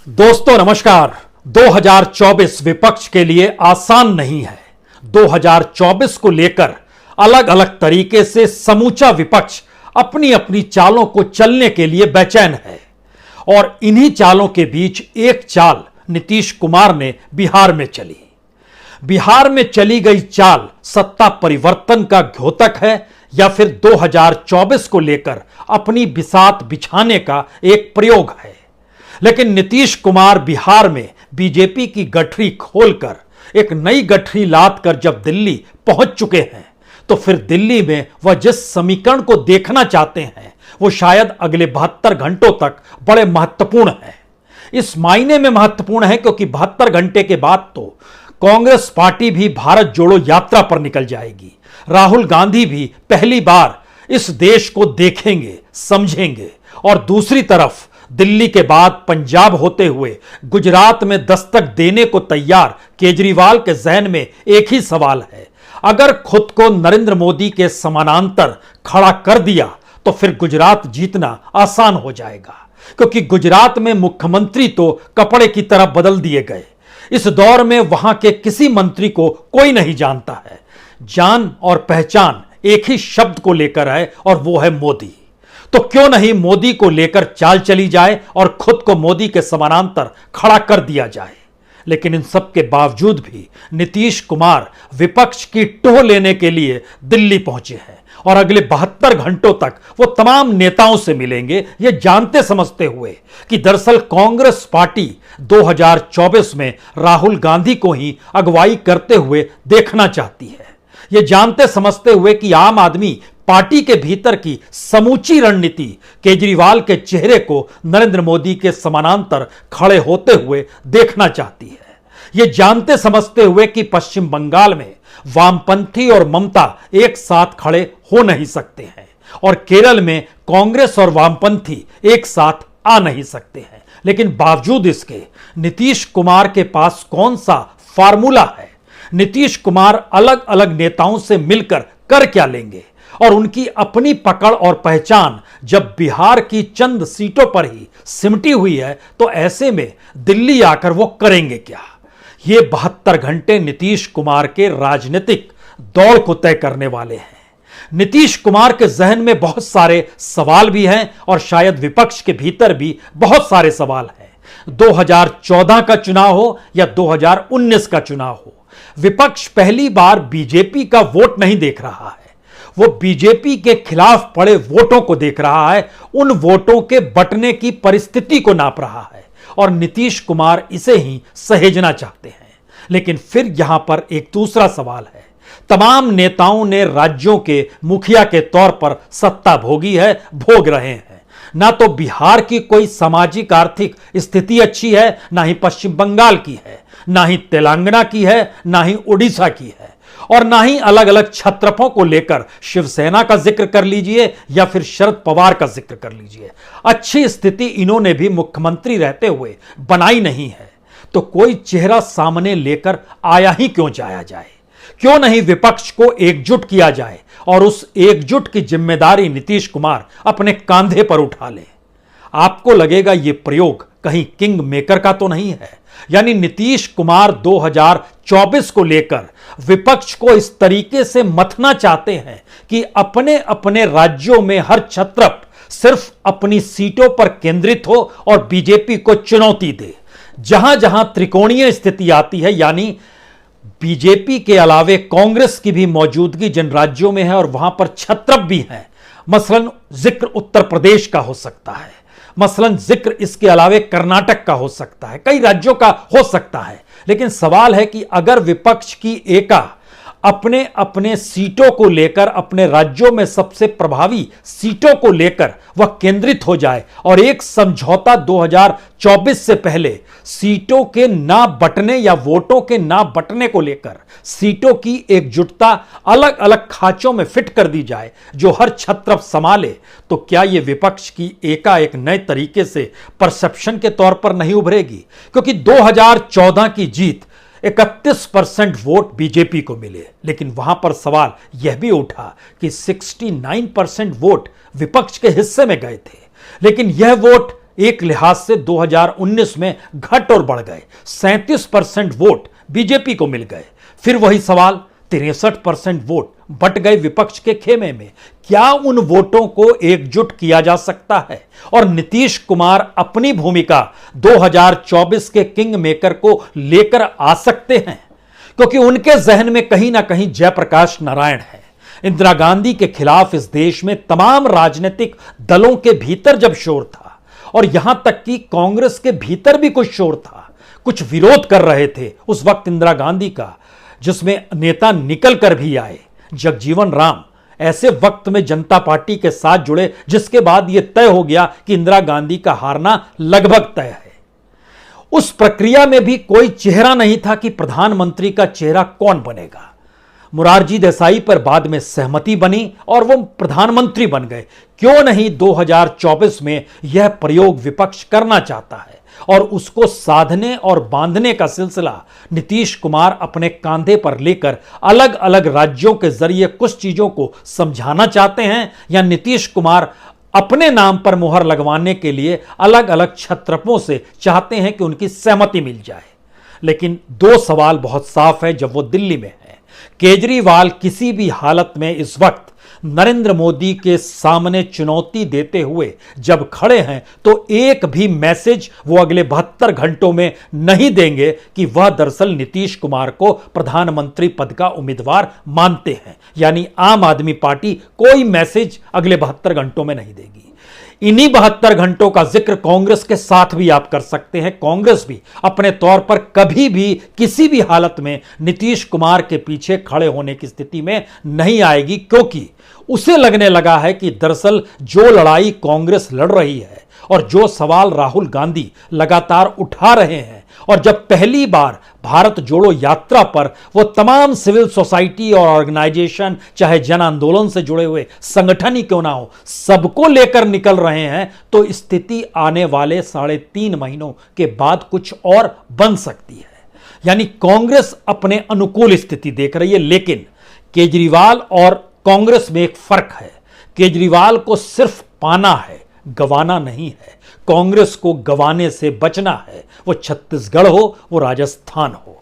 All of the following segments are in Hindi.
दोस्तों नमस्कार। 2024 विपक्ष के लिए आसान नहीं है। 2024 को लेकर अलग अलग तरीके से समूचा विपक्ष अपनी अपनी चालों को चलने के लिए बेचैन है और इन्हीं चालों के बीच एक चाल नीतीश कुमार ने बिहार में चली। बिहार में चली गई चाल सत्ता परिवर्तन का द्योतक है या फिर 2024 को लेकर अपनी बिसात बिछाने का एक प्रयोग है। लेकिन नीतीश कुमार बिहार में बीजेपी की गठरी खोलकर एक नई गठरी लाद कर जब दिल्ली पहुंच चुके हैं तो फिर दिल्ली में वह जिस समीकरण को देखना चाहते हैं वो शायद अगले 72 घंटों तक बड़े महत्वपूर्ण है। इस मायने में महत्वपूर्ण है क्योंकि 72 घंटे के बाद तो कांग्रेस पार्टी भी भारत जोड़ो यात्रा पर निकल जाएगी। राहुल गांधी भी पहली बार इस देश को देखेंगे, समझेंगे और दूसरी तरफ दिल्ली के बाद पंजाब होते हुए गुजरात में दस्तक देने को तैयार केजरीवाल के जहन में एक ही सवाल है, अगर खुद को नरेंद्र मोदी के समानांतर खड़ा कर दिया तो फिर गुजरात जीतना आसान हो जाएगा क्योंकि गुजरात में मुख्यमंत्री तो कपड़े की तरह बदल दिए गए। इस दौर में वहां के किसी मंत्री को कोई नहीं जानता है। जान और पहचान एक ही शब्द को लेकर है और वो है मोदी। तो क्यों नहीं मोदी को लेकर चाल चली जाए और खुद को मोदी के समानांतर खड़ा कर दिया जाए। लेकिन इन सब के बावजूद भी नीतीश कुमार विपक्ष की टोह लेने के लिए दिल्ली पहुंचे हैं और अगले 72 घंटों तक वो तमाम नेताओं से मिलेंगे, ये जानते समझते हुए कि दरअसल कांग्रेस पार्टी 2024 में राहुल गांधी को ही अगुवाई करते हुए देखना चाहती है। ये जानते समझते हुए कि आम आदमी पार्टी के भीतर की समूची रणनीति केजरीवाल के चेहरे को नरेंद्र मोदी के समानांतर खड़े होते हुए देखना चाहती है। यह जानते समझते हुए कि पश्चिम बंगाल में वामपंथी और ममता एक साथ खड़े हो नहीं सकते हैं और केरल में कांग्रेस और वामपंथी एक साथ आ नहीं सकते हैं। लेकिन बावजूद इसके नीतीश कुमार के पास कौन सा फार्मूला है? नीतीश कुमार अलग अलग नेताओं से मिलकर कर क्या लेंगे और उनकी अपनी पकड़ और पहचान जब बिहार की चंद सीटों पर ही सिमटी हुई है तो ऐसे में दिल्ली आकर वो करेंगे क्या? ये 72 घंटे नीतीश कुमार के राजनीतिक दौड़ को तय करने वाले हैं। नीतीश कुमार के जहन में बहुत सारे सवाल भी हैं और शायद विपक्ष के भीतर भी बहुत सारे सवाल हैं। 2014 का चुनाव हो या 2019 का चुनाव हो, विपक्ष पहली बार बीजेपी का वोट नहीं देख रहा है, वो बीजेपी के खिलाफ पड़े वोटों को देख रहा है, उन वोटों के बंटने की परिस्थिति को नाप रहा है और नीतीश कुमार इसे ही सहेजना चाहते हैं। लेकिन फिर यहां पर एक दूसरा सवाल है। तमाम नेताओं ने राज्यों के मुखिया के तौर पर सत्ता भोगी है, भोग रहे हैं। ना तो बिहार की कोई सामाजिक आर्थिक स्थिति अच्छी है, ना ही पश्चिम बंगाल की है, ना ही तेलंगाना की है, ना ही उड़ीसा की है और ना ही अलग अलग छत्रपों को लेकर शिवसेना का जिक्र कर लीजिए या फिर शरद पवार का जिक्र कर लीजिए। अच्छी स्थिति इन्होंने भी मुख्यमंत्री रहते हुए बनाई नहीं है। तो कोई चेहरा सामने लेकर आया ही क्यों जाया जाए? क्यों नहीं विपक्ष को एकजुट किया जाए और उस एकजुट की जिम्मेदारी नीतीश कुमार अपने कांधे पर उठा ले? आपको लगेगा यह प्रयोग कहीं किंग मेकर का तो नहीं है, यानी नीतीश कुमार 2024 को लेकर विपक्ष को इस तरीके से मथना चाहते हैं कि अपने अपने राज्यों में हर छत्रप सिर्फ अपनी सीटों पर केंद्रित हो और बीजेपी को चुनौती दे। जहां जहां त्रिकोणीय स्थिति आती है, यानी बीजेपी के अलावे कांग्रेस की भी मौजूदगी जिन राज्यों में है और वहां पर छत्रप भी हैं, मसलन जिक्र उत्तर प्रदेश का हो सकता है, मसलन जिक्र इसके अलावे कर्नाटक का हो सकता है, कई राज्यों का हो सकता है। लेकिन सवाल है कि अगर विपक्ष की एका अपने अपने सीटों को लेकर, अपने राज्यों में सबसे प्रभावी सीटों को लेकर वह केंद्रित हो जाए और एक समझौता 2024 से पहले सीटों के ना बंटने या वोटों के ना बंटने को लेकर सीटों की एकजुटता अलग अलग खांचों में फिट कर दी जाए जो हर छत्रप संभाले, तो क्या यह विपक्ष की एकाएक नए तरीके से परसेप्शन के तौर पर नहीं उभरेगी? क्योंकि 2014 की जीत 31% वोट बीजेपी को मिले, लेकिन वहां पर सवाल यह भी उठा कि 69% वोट विपक्ष के हिस्से में गए थे। लेकिन यह वोट एक लिहाज से 2019 में घट और बढ़ गए। 37% वोट बीजेपी को मिल गए। फिर वही सवाल, 63% वोट बट गए विपक्ष के खेमे में। क्या उन वोटों को एकजुट किया जा सकता है और नीतीश कुमार अपनी भूमिका 2024 के किंग मेकर को लेकर आ सकते हैं? क्योंकि उनके जहन में कहीं ना कहीं जयप्रकाश नारायण है। इंदिरा गांधी के खिलाफ इस देश में तमाम राजनीतिक दलों के भीतर जब शोर था और यहां तक कि कांग्रेस के भीतर भी कुछ शोर था, कुछ विरोध कर रहे थे उस वक्त इंदिरा गांधी का, जिसमें नेता निकल कर भी आए, जगजीवन राम ऐसे वक्त में जनता पार्टी के साथ जुड़े जिसके बाद यह तय हो गया कि इंदिरा गांधी का हारना लगभग तय है। उस प्रक्रिया में भी कोई चेहरा नहीं था कि प्रधानमंत्री का चेहरा कौन बनेगा। मोरारजी देसाई पर बाद में सहमति बनी और वो प्रधानमंत्री बन गए। क्यों नहीं 2024 में यह प्रयोग विपक्ष करना चाहता है और उसको साधने और बांधने का सिलसिला नीतीश कुमार अपने कांधे पर लेकर अलग अलग राज्यों के जरिए कुछ चीजों को समझाना चाहते हैं, या नीतीश कुमार अपने नाम पर मुहर लगवाने के लिए अलग अलग छत्रपों से चाहते हैं कि उनकी सहमति मिल जाए। लेकिन दो सवाल बहुत साफ है जब वो दिल्ली में है। केजरीवाल किसी भी हालत में इस वक्त नरेंद्र मोदी के सामने चुनौती देते हुए जब खड़े हैं तो एक भी मैसेज वो अगले 72 घंटों में नहीं देंगे कि वह दरअसल नीतीश कुमार को प्रधानमंत्री पद का उम्मीदवार मानते हैं। यानी आम आदमी पार्टी कोई मैसेज अगले 72 घंटों में नहीं देगी। इन्हीं 72 घंटों का जिक्र कांग्रेस के साथ भी आप कर सकते हैं। कांग्रेस भी अपने तौर पर कभी भी किसी भी हालत में नीतीश कुमार के पीछे खड़े होने की स्थिति में नहीं आएगी, क्योंकि उसे लगने लगा है कि दरअसल जो लड़ाई कांग्रेस लड़ रही है और जो सवाल राहुल गांधी लगातार उठा रहे हैं, और जब पहली बार भारत जोड़ो यात्रा पर वो तमाम सिविल सोसाइटी और ऑर्गेनाइजेशन, चाहे जन आंदोलन से जुड़े हुए संगठन ही क्यों ना हो, सबको लेकर निकल रहे हैं, तो स्थिति आने वाले 3.5 महीनों के बाद कुछ और बन सकती है। यानी कांग्रेस अपने अनुकूल स्थिति देख रही है। लेकिन केजरीवाल और कांग्रेस में एक फर्क है। केजरीवाल को सिर्फ पाना है, गंवाना नहीं है। कांग्रेस को गंवाने से बचना है, वो छत्तीसगढ़ हो, वो राजस्थान हो,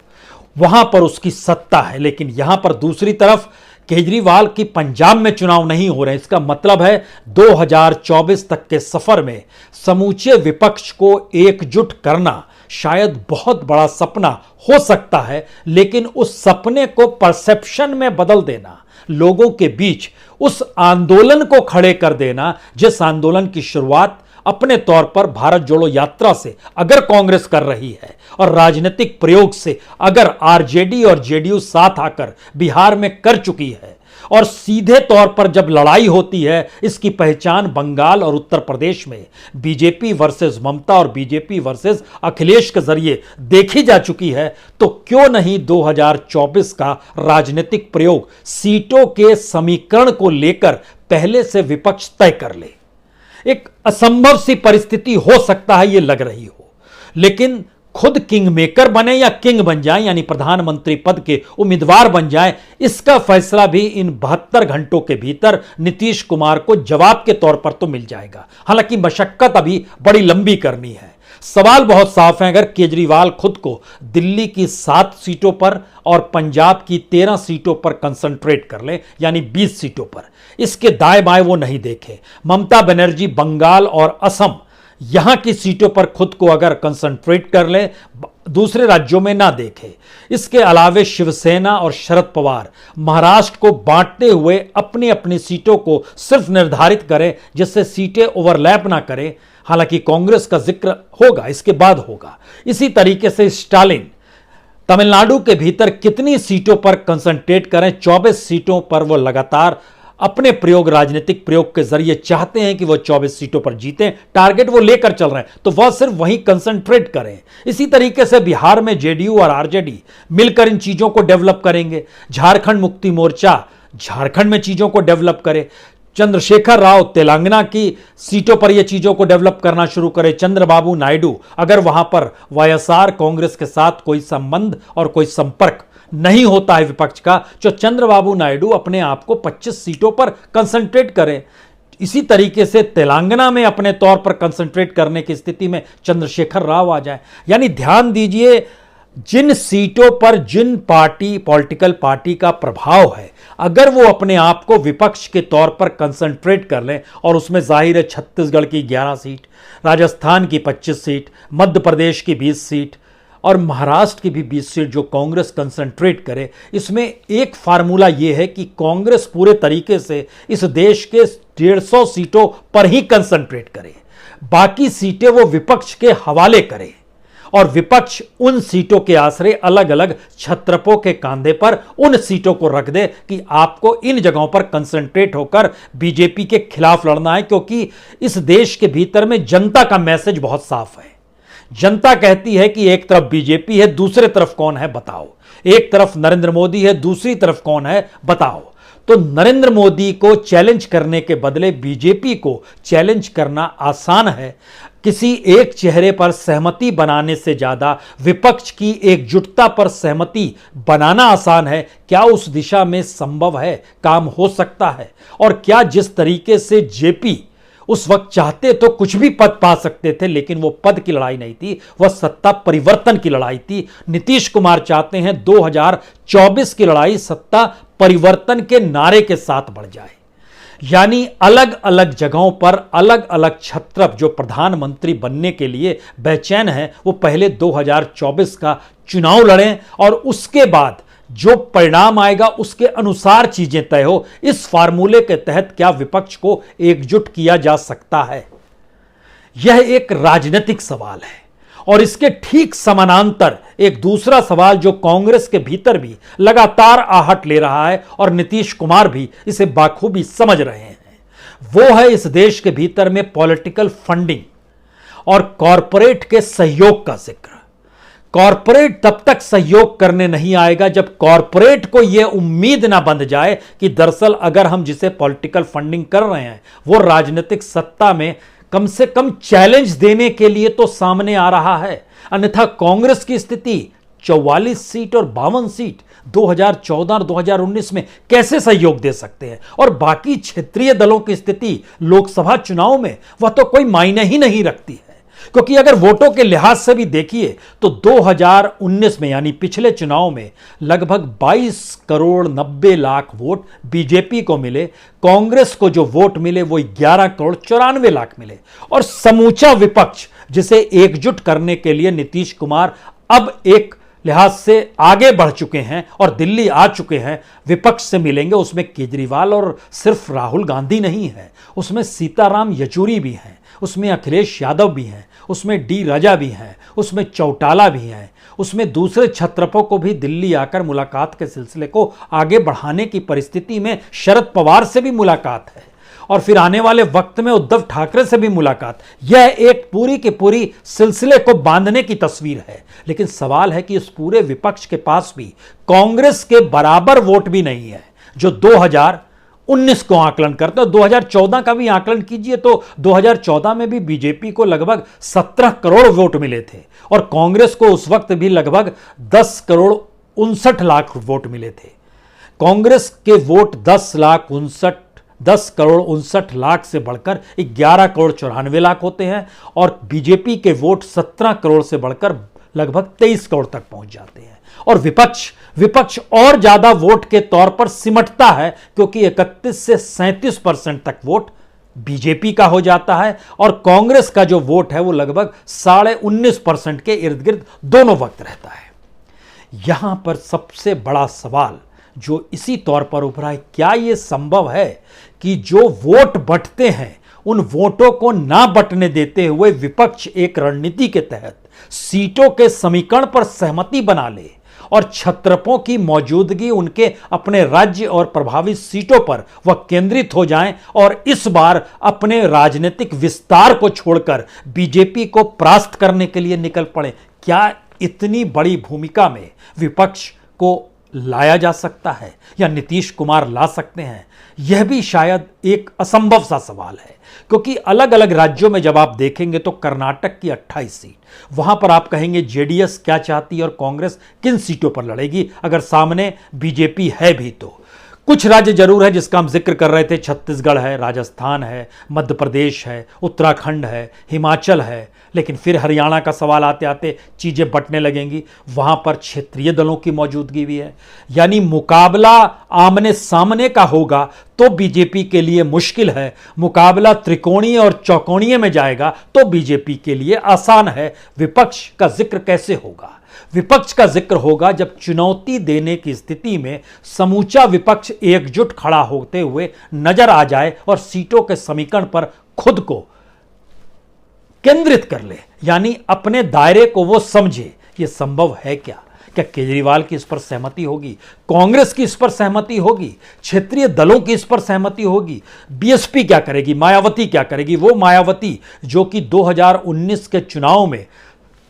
वहां पर उसकी सत्ता है। लेकिन यहां पर दूसरी तरफ केजरीवाल की पंजाब में चुनाव नहीं हो रहे। इसका मतलब है 2024 तक के सफर में समूचे विपक्ष को एकजुट करना शायद बहुत बड़ा सपना हो सकता है, लेकिन उस सपने को परसेप्शन में बदल देना, लोगों के बीच उस आंदोलन को खड़े कर देना जिस आंदोलन की शुरुआत अपने तौर पर भारत जोड़ो यात्रा से अगर कांग्रेस कर रही है और राजनीतिक प्रयोग से अगर आरजेडी और जेडीयू साथ आकर बिहार में कर चुकी है, और सीधे तौर पर जब लड़ाई होती है इसकी पहचान बंगाल और उत्तर प्रदेश में बीजेपी वर्सेस ममता और बीजेपी वर्सेस अखिलेश के जरिए देखी जा चुकी है, तो क्यों नहीं 2024 का राजनीतिक प्रयोग सीटों के समीकरण को लेकर पहले से विपक्ष तय कर ले। एक असंभव सी परिस्थिति हो सकता है ये लग रही हो, लेकिन खुद किंग मेकर बने या किंग बन जाए, यानी प्रधानमंत्री पद के उम्मीदवार बन जाए, इसका फैसला भी इन 72 घंटों के भीतर नीतीश कुमार को जवाब के तौर पर तो मिल जाएगा। हालांकि मशक्कत अभी बड़ी लंबी करनी है। सवाल बहुत साफ है। अगर केजरीवाल खुद को दिल्ली की 7 सीटों पर और पंजाब की 13 सीटों पर कंसंट्रेट कर ले, यानी 20 सीटों पर, इसके दाएं बाएं वो नहीं देखे, ममता बनर्जी बंगाल और असम यहां की सीटों पर खुद को अगर कंसंट्रेट कर ले, दूसरे राज्यों में ना देखे, इसके अलावे शिवसेना और शरद पवार महाराष्ट्र को बांटते हुए अपनी अपनी सीटों को सिर्फ निर्धारित करें जिससे सीटें ओवरलैप ना करें। हालांकि कांग्रेस का जिक्र होगा, इसके बाद होगा। इसी तरीके से स्टालिन तमिलनाडु के भीतर कितनी सीटों पर कंसंट्रेट करें, 24 सीटों पर वो लगातार अपने प्रयोग, राजनीतिक प्रयोग के जरिए चाहते हैं कि वो 24 सीटों पर जीतें, टारगेट वो लेकर चल रहे हैं, तो वह सिर्फ वहीं कंसंट्रेट करें। इसी तरीके से बिहार में जेडीयू और आरजेडी मिलकर इन चीजों को डेवलप करेंगे। झारखंड मुक्ति मोर्चा झारखंड में चीजों को डेवलप करे, चंद्रशेखर राव तेलंगाना की सीटों पर यह चीजों को डेवलप करना शुरू करे, चंद्रबाबू नायडू अगर वहां पर वाईएसआर कांग्रेस के साथ कोई संबंध और कोई संपर्क नहीं होता है विपक्ष का, तो चंद्रबाबू नायडू अपने आप को 25 सीटों पर कंसंट्रेट करें। इसी तरीके से तेलंगाना में अपने तौर पर कंसंट्रेट करने की स्थिति में चंद्रशेखर राव आ जाए। यानी ध्यान दीजिए, जिन सीटों पर जिन पॉलिटिकल पार्टी का प्रभाव है, अगर वो अपने आप को विपक्ष के तौर पर कंसंट्रेट कर लें, और उसमें जाहिर है छत्तीसगढ़ की 11 सीट, राजस्थान की 25 सीट, मध्य प्रदेश की 20 सीट और महाराष्ट्र की भी 20 सीट जो कांग्रेस कंसंट्रेट करे, इसमें एक फार्मूला ये है कि कांग्रेस पूरे तरीके से इस देश के 150 सीटों पर ही कंसंट्रेट करे, बाकी सीटें वो विपक्ष के हवाले करे और विपक्ष उन सीटों के आश्रय अलग अलग छत्रपों के कांधे पर उन सीटों को रख दे कि आपको इन जगहों पर कंसंट्रेट होकर बीजेपी के खिलाफ लड़ना है। क्योंकि इस देश के भीतर में जनता का मैसेज बहुत साफ है। जनता कहती है कि एक तरफ बीजेपी है, दूसरे तरफ कौन है बताओ, एक तरफ नरेंद्र मोदी है, दूसरी तरफ कौन है बताओ। तो नरेंद्र मोदी को चैलेंज करने के बदले बीजेपी को चैलेंज करना आसान है। किसी एक चेहरे पर सहमति बनाने से ज्यादा विपक्ष की एकजुटता पर सहमति बनाना आसान है। क्या उस दिशा में संभव है, काम हो सकता है? और क्या जिस तरीके से जेपी उस वक्त चाहते तो कुछ भी पद पा सकते थे, लेकिन वो पद की लड़ाई नहीं थी, वह सत्ता परिवर्तन की लड़ाई थी। नीतीश कुमार चाहते हैं 2024 की लड़ाई सत्ता परिवर्तन के नारे के साथ बढ़ जाए। यानी अलग अलग जगहों पर अलग अलग छत्रप जो प्रधानमंत्री बनने के लिए बेचैन हैं, वो पहले 2024 का चुनाव लड़ें और उसके बाद जो परिणाम आएगा उसके अनुसार चीजें तय हो। इस फार्मूले के तहत क्या विपक्ष को एकजुट किया जा सकता है? यह एक राजनीतिक सवाल है और इसके ठीक समानांतर एक दूसरा सवाल जो कांग्रेस के भीतर भी लगातार आहट ले रहा है और नीतीश कुमार भी इसे बाखूबी समझ रहे हैं, वो है इस देश के भीतर में पॉलिटिकल फंडिंग और कॉरपोरेट के सहयोग का जिक्र। कॉरपोरेट तब तक सहयोग करने नहीं आएगा जब कॉरपोरेट को यह उम्मीद ना बंध जाए कि दरअसल अगर हम जिसे पॉलिटिकल फंडिंग कर रहे हैं वो राजनीतिक सत्ता में कम से कम चैलेंज देने के लिए तो सामने आ रहा है। अन्यथा कांग्रेस की स्थिति 44 सीट और 52 सीट 2014 और 2019 में कैसे सहयोग दे सकते हैं, और बाकी क्षेत्रीय दलों की स्थिति लोकसभा चुनाव में वह तो कोई मायने ही नहीं रखती है। क्योंकि अगर वोटों के लिहाज से भी देखिए तो 2019 में यानी पिछले चुनाव में लगभग 22 करोड़ 90 लाख वोट बीजेपी को मिले, कांग्रेस को जो वोट मिले वो 11 करोड़ 94 लाख मिले। और समूचा विपक्ष जिसे एकजुट करने के लिए नीतीश कुमार अब एक लिहाज से आगे बढ़ चुके हैं और दिल्ली आ चुके हैं, विपक्ष से मिलेंगे। उसमें केजरीवाल और सिर्फ राहुल गांधी नहीं है, उसमें सीताराम येचुरी भी हैं, उसमें अखिलेश यादव भी हैं, उसमें डी राजा भी हैं, उसमें चौटाला भी हैं, उसमें दूसरे छत्रपों को भी दिल्ली आकर मुलाकात के सिलसिले को आगे बढ़ाने की परिस्थिति में शरद पवार से भी मुलाकात है और फिर आने वाले वक्त में उद्धव ठाकरे से भी मुलाकात। यह एक पूरी की पूरी सिलसिले को बांधने की तस्वीर है। लेकिन सवाल है कि इस पूरे विपक्ष के पास भी कांग्रेस के बराबर वोट भी नहीं है जो 2019 को आकलन करता है। 2014 का भी आकलन कीजिए तो 2014 में भी बीजेपी को लगभग 17 करोड़ वोट मिले थे और कांग्रेस को उस वक्त भी लगभग 10 करोड़ 59 लाख वोट मिले थे। कांग्रेस के वोट 10 करोड़ 59 लाख से बढ़कर 11 करोड़ 94 लाख होते हैं और बीजेपी के वोट 17 करोड़ से बढ़कर लगभग 23 करोड़ तक पहुंच जाते हैं। और विपक्ष और ज्यादा वोट के तौर पर सिमटता है क्योंकि 31 से 37% तक वोट बीजेपी का हो जाता है और कांग्रेस का जो वोट है वो लगभग 19.5% के इर्द गिर्द दोनों वक्त रहता है। यहां पर सबसे बड़ा सवाल जो इसी तौर पर उभरा है, क्या यह संभव है कि जो वोट बंटते हैं उन वोटों को ना बंटने देते हुए विपक्ष एक रणनीति के तहत सीटों के समीकरण पर सहमति बना ले और छत्रपों की मौजूदगी उनके अपने राज्य और प्रभावित सीटों पर वह केंद्रित हो जाएं और इस बार अपने राजनीतिक विस्तार को छोड़कर बीजेपी को परास्त करने के लिए निकल पड़े? क्या इतनी बड़ी भूमिका में विपक्ष को लाया जा सकता है या नीतीश कुमार ला सकते हैं? यह भी शायद एक असंभव सा सवाल है क्योंकि अलग अलग राज्यों में जब आप देखेंगे तो कर्नाटक की 28 सीट, वहां पर आप कहेंगे जेडीएस क्या चाहती है और कांग्रेस किन सीटों पर लड़ेगी अगर सामने बीजेपी है भी तो। कुछ राज्य जरूर है जिसका हम जिक्र कर रहे थे, छत्तीसगढ़ है, राजस्थान है, मध्य प्रदेश है, उत्तराखंड है, हिमाचल है, लेकिन फिर हरियाणा का सवाल आते आते चीजें बंटने लगेंगी। वहां पर क्षेत्रीय दलों की मौजूदगी भी है, यानी मुकाबला आमने सामने का होगा तो बीजेपी के लिए मुश्किल है, मुकाबला त्रिकोणीय और चौकोणीय में जाएगा तो बीजेपी के लिए आसान है। विपक्ष का जिक्र कैसे होगा? विपक्ष का जिक्र होगा जब चुनौती देने की स्थिति में समूचा विपक्ष एकजुट खड़ा होते हुए नजर आ जाए और सीटों के समीकरण पर खुद को केंद्रित कर ले, यानी अपने दायरे को वो समझे। ये संभव है क्या? क्या केजरीवाल की इस पर सहमति होगी? कांग्रेस की इस पर सहमति होगी? क्षेत्रीय दलों की इस पर सहमति होगी? बीएसपी क्या करेगी? मायावती क्या करेगी? वो मायावती जो कि 2019 के चुनाव में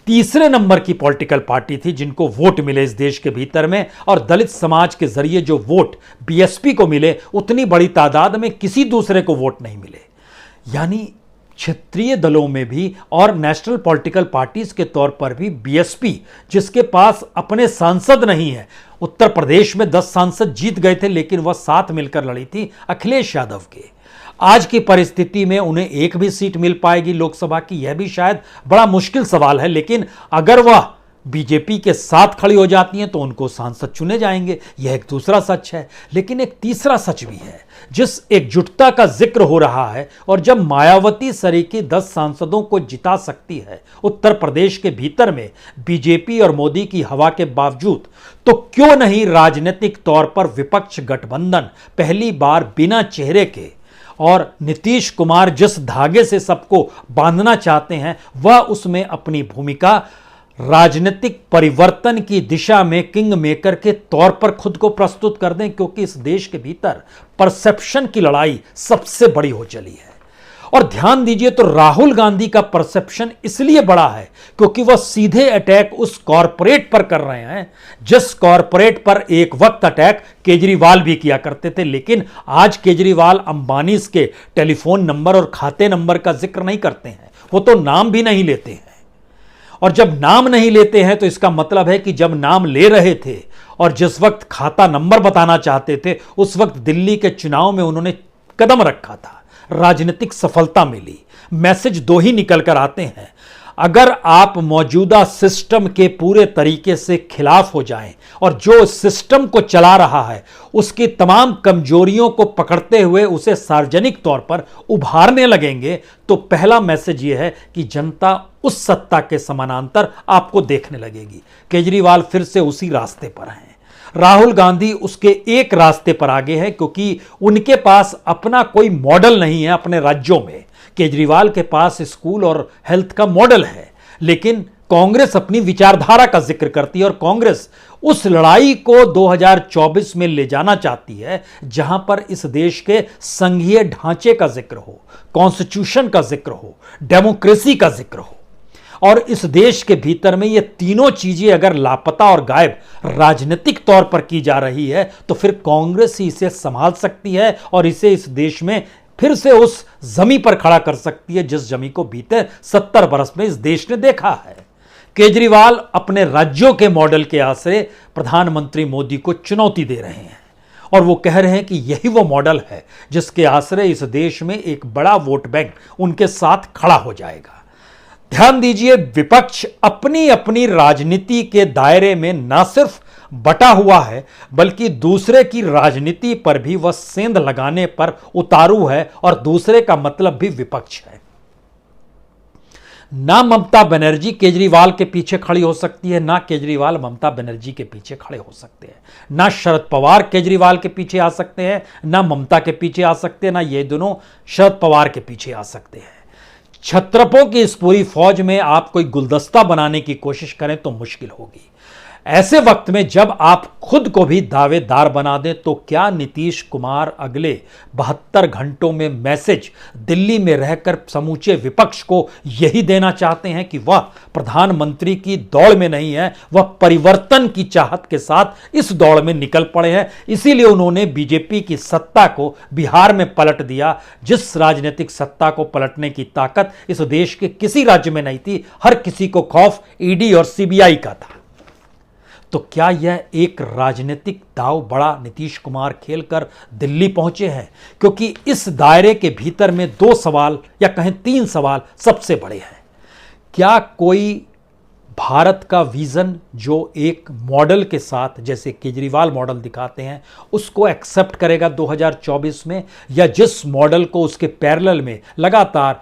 तीसरे नंबर की पॉलिटिकल पार्टी थी, जिनको वोट मिले इस देश के भीतर में, और दलित समाज के जरिए जो वोट बीएसपी को मिले उतनी बड़ी तादाद में किसी दूसरे को वोट नहीं मिले। यानी क्षेत्रीय दलों में भी और नेशनल पॉलिटिकल पार्टीज के तौर पर भी बीएसपी, जिसके पास अपने सांसद नहीं है, उत्तर प्रदेश में 10 सांसद जीत गए थे लेकिन वह साथ मिलकर लड़ी थी अखिलेश यादव के। आज की परिस्थिति में उन्हें एक भी सीट मिल पाएगी लोकसभा की, यह भी शायद बड़ा मुश्किल सवाल है। लेकिन अगर वह बीजेपी के साथ खड़ी हो जाती हैं तो उनको सांसद चुने जाएंगे, यह एक दूसरा सच है। लेकिन एक तीसरा सच भी है जिस एकजुटता का जिक्र हो रहा है, और जब मायावती सरीकी 10 सांसदों को जिता सकती है उत्तर प्रदेश के भीतर में बीजेपी और मोदी की हवा के बावजूद, तो क्यों नहीं राजनीतिक तौर पर विपक्ष गठबंधन पहली बार बिना चेहरे के, और नीतीश कुमार जिस धागे से सबको बांधना चाहते हैं वह उसमें अपनी भूमिका राजनीतिक परिवर्तन की दिशा में किंग मेकर के तौर पर खुद को प्रस्तुत कर दें, क्योंकि इस देश के भीतर परसेप्शन की लड़ाई सबसे बड़ी हो चली है। और ध्यान दीजिए तो राहुल गांधी का परसेप्शन इसलिए बड़ा है क्योंकि वह सीधे अटैक उस कॉरपोरेट पर कर रहे हैं जिस कॉरपोरेट पर एक वक्त अटैक केजरीवाल भी किया करते थे। लेकिन आज केजरीवाल अंबानी के टेलीफोन नंबर और खाते नंबर का जिक्र नहीं करते हैं, वो तो नाम भी नहीं लेते हैं। और जब नाम नहीं लेते हैं तो इसका मतलब है कि जब नाम ले रहे थे और जिस वक्त खाता नंबर बताना चाहते थे उस वक्त दिल्ली के चुनाव में उन्होंने कदम रखा था, राजनीतिक सफलता मिली। मैसेज दो ही निकल कर आते हैं, अगर आप मौजूदा सिस्टम के पूरे तरीके से खिलाफ हो जाएं और जो सिस्टम को चला रहा है उसकी तमाम कमजोरियों को पकड़ते हुए उसे सार्वजनिक तौर पर उभारने लगेंगे, तो पहला मैसेज यह है कि जनता उस सत्ता के समानांतर आपको देखने लगेगी। केजरीवाल फिर से उसी रास्ते पर हैं, राहुल गांधी उसके एक रास्ते पर आगे हैं, क्योंकि उनके पास अपना कोई मॉडल नहीं है अपने राज्यों में। केजरीवाल के पास स्कूल और हेल्थ का मॉडल है, लेकिन कांग्रेस अपनी विचारधारा का जिक्र करती है और कांग्रेस उस लड़ाई को 2024 में ले जाना चाहती है जहां पर इस देश के संघीय ढांचे का जिक्र हो, कॉन्स्टिट्यूशन का जिक्र हो, डेमोक्रेसी का जिक्र हो। और इस देश के भीतर में ये तीनों चीजें अगर लापता और गायब राजनीतिक तौर पर की जा रही है तो फिर कांग्रेस ही इसे संभाल सकती है और इसे इस देश में फिर से उस जमी पर खड़ा कर सकती है जिस जमी को बीते 70 बरस में इस देश ने देखा है। केजरीवाल अपने राज्यों के मॉडल के आसरे प्रधानमंत्री मोदी को चुनौती दे रहे हैं और वो कह रहे हैं कि यही वो मॉडल है जिसके आसरे इस देश में एक बड़ा वोट बैंक उनके साथ खड़ा हो जाएगा। ध्यान दीजिए, विपक्ष अपनी अपनी राजनीति के दायरे में न सिर्फ बटा हुआ है बल्कि दूसरे की राजनीति पर भी वह सेंध लगाने पर उतारू है, और दूसरे का मतलब भी विपक्ष है। ना ममता बनर्जी केजरीवाल के पीछे खड़ी हो सकती है, ना केजरीवाल ममता बनर्जी के पीछे खड़े हो सकते हैं, ना शरद पवार केजरीवाल के पीछे आ सकते हैं, ना ममता के पीछे आ सकते हैं, ना ये दोनों शरद पवार के पीछे आ सकते हैं। छत्रपों की इस पूरी फौज में आप कोई गुलदस्ता बनाने की कोशिश करें तो मुश्किल होगी। ऐसे वक्त में जब आप खुद को भी दावेदार बना दें तो क्या नीतीश कुमार अगले 72 घंटों में मैसेज दिल्ली में रहकर समूचे विपक्ष को यही देना चाहते हैं कि वह प्रधानमंत्री की दौड़ में नहीं है, वह परिवर्तन की चाहत के साथ इस दौड़ में निकल पड़े हैं। इसीलिए उन्होंने बीजेपी की सत्ता को बिहार में पलट दिया, जिस राजनीतिक सत्ता को पलटने की ताकत इस देश के किसी राज्य में नहीं थी। हर किसी को खौफ ईडी और सीबीआई का था। तो क्या यह एक राजनीतिक दांव बड़ा नीतीश कुमार खेलकर दिल्ली पहुंचे हैं? क्योंकि इस दायरे के भीतर में 2 सवाल या कहें 3 सवाल सबसे बड़े हैं। क्या कोई भारत का विजन जो एक मॉडल के साथ, जैसे केजरीवाल मॉडल दिखाते हैं, उसको एक्सेप्ट करेगा 2024 में, या जिस मॉडल को उसके पैरेलल में लगातार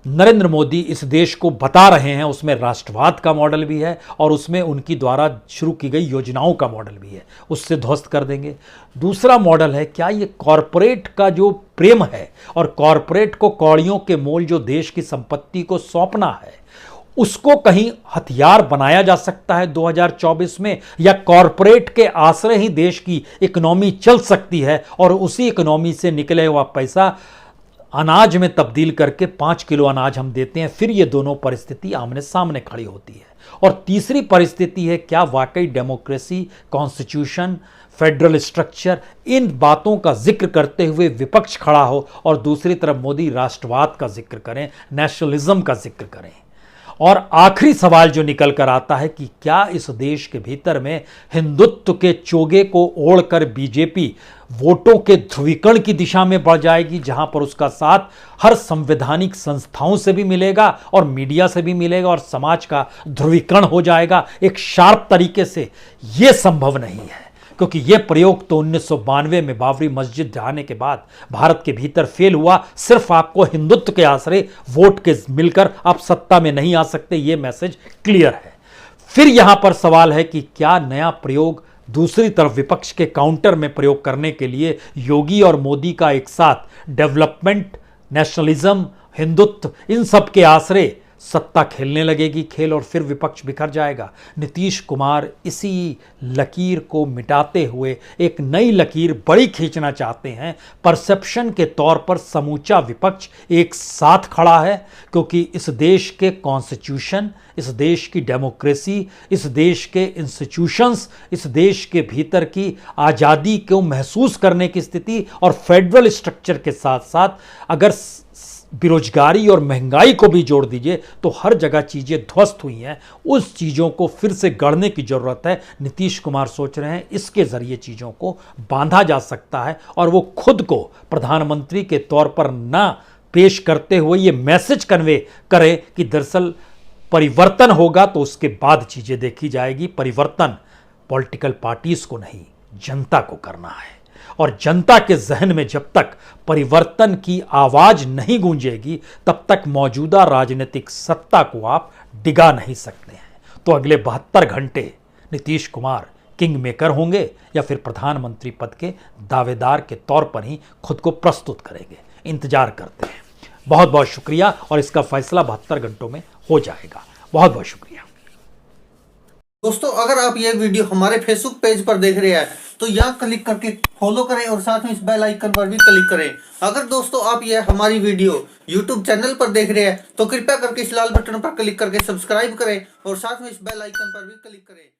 नरेंद्र मोदी इस देश को बता रहे हैं, उसमें राष्ट्रवाद का मॉडल भी है और उसमें उनकी द्वारा शुरू की गई योजनाओं का मॉडल भी है, उससे ध्वस्त कर देंगे। दूसरा मॉडल है, क्या ये कॉरपोरेट का जो प्रेम है और कॉरपोरेट को कौड़ियों के मोल जो देश की संपत्ति को सौंपना है, उसको कहीं हथियार बनाया जा सकता है 2024 में, या कॉरपोरेट के आश्रय ही देश की इकोनॉमी चल सकती है और उसी इकोनॉमी से निकले हुआ पैसा अनाज में तब्दील करके 5 किलो अनाज हम देते हैं। फिर ये दोनों परिस्थिति आमने सामने खड़ी होती है। और तीसरी परिस्थिति है, क्या वाकई डेमोक्रेसी, कॉन्स्टिट्यूशन, फेडरल स्ट्रक्चर, इन बातों का जिक्र करते हुए विपक्ष खड़ा हो और दूसरी तरफ मोदी राष्ट्रवाद का जिक्र करें, नेशनलिज्म का जिक्र करें। और आखिरी सवाल जो निकल कर आता है कि क्या इस देश के भीतर में हिंदुत्व के चोगे को ओढ़कर बीजेपी वोटों के ध्रुवीकरण की दिशा में बढ़ जाएगी, जहां पर उसका साथ हर संवैधानिक संस्थाओं से भी मिलेगा और मीडिया से भी मिलेगा और समाज का ध्रुवीकरण हो जाएगा एक शार्प तरीके से? यह संभव नहीं है, क्योंकि यह प्रयोग तो 1992 में बाबरी मस्जिद ढहाने के बाद भारत के भीतर फेल हुआ। सिर्फ आपको हिंदुत्व के आश्रय वोट के मिलकर आप सत्ता में नहीं आ सकते, यह मैसेज क्लियर है। फिर यहां पर सवाल है कि क्या नया प्रयोग दूसरी तरफ विपक्ष के काउंटर में प्रयोग करने के लिए योगी और मोदी का एक साथ डेवलपमेंट, नेशनलिज्म, हिंदुत्व, इन सब के आश्रय सत्ता खेलने लगेगी खेल और फिर विपक्ष बिखर जाएगा। नीतीश कुमार इसी लकीर को मिटाते हुए एक नई लकीर बड़ी खींचना चाहते हैं। परसेप्शन के तौर पर समूचा विपक्ष एक साथ खड़ा है, क्योंकि इस देश के कॉन्स्टिट्यूशन, इस देश की डेमोक्रेसी, इस देश के इंस्टीट्यूशंस, इस देश के भीतर की आज़ादी को महसूस करने की स्थिति और फेडरल स्ट्रक्चर के साथ साथ अगर बेरोजगारी और महंगाई को भी जोड़ दीजिए तो हर जगह चीज़ें ध्वस्त हुई हैं। उस चीज़ों को फिर से गढ़ने की ज़रूरत है। नीतीश कुमार सोच रहे हैं इसके ज़रिए चीज़ों को बांधा जा सकता है और वो खुद को प्रधानमंत्री के तौर पर ना पेश करते हुए ये मैसेज कन्वे करें कि दरअसल परिवर्तन होगा तो उसके बाद चीज़ें देखी जाएगी। परिवर्तन पॉलिटिकल पार्टीज को नहीं, जनता को करना है। और जनता के जहन में जब तक परिवर्तन की आवाज नहीं गूंजेगी तब तक मौजूदा राजनीतिक सत्ता को आप डिगा नहीं सकते हैं। तो अगले 72 घंटे नीतीश कुमार किंग मेकर होंगे या फिर प्रधानमंत्री पद के दावेदार के तौर पर ही खुद को प्रस्तुत करेंगे? इंतजार करते हैं। बहुत बहुत शुक्रिया और इसका फैसला 72 घंटों में हो जाएगा। बहुत बहुत शुक्रिया दोस्तों। अगर आप ये वीडियो हमारे फेसबुक पेज पर देख रहे हैं तो यहाँ क्लिक करके फॉलो करें और साथ में इस बेल आइकन पर भी क्लिक करें। अगर दोस्तों आप ये हमारी वीडियो यूट्यूब चैनल पर देख रहे हैं तो कृपया करके इस लाल बटन पर क्लिक करके सब्सक्राइब करें और साथ में इस बेल आइकन पर भी क्लिक करें।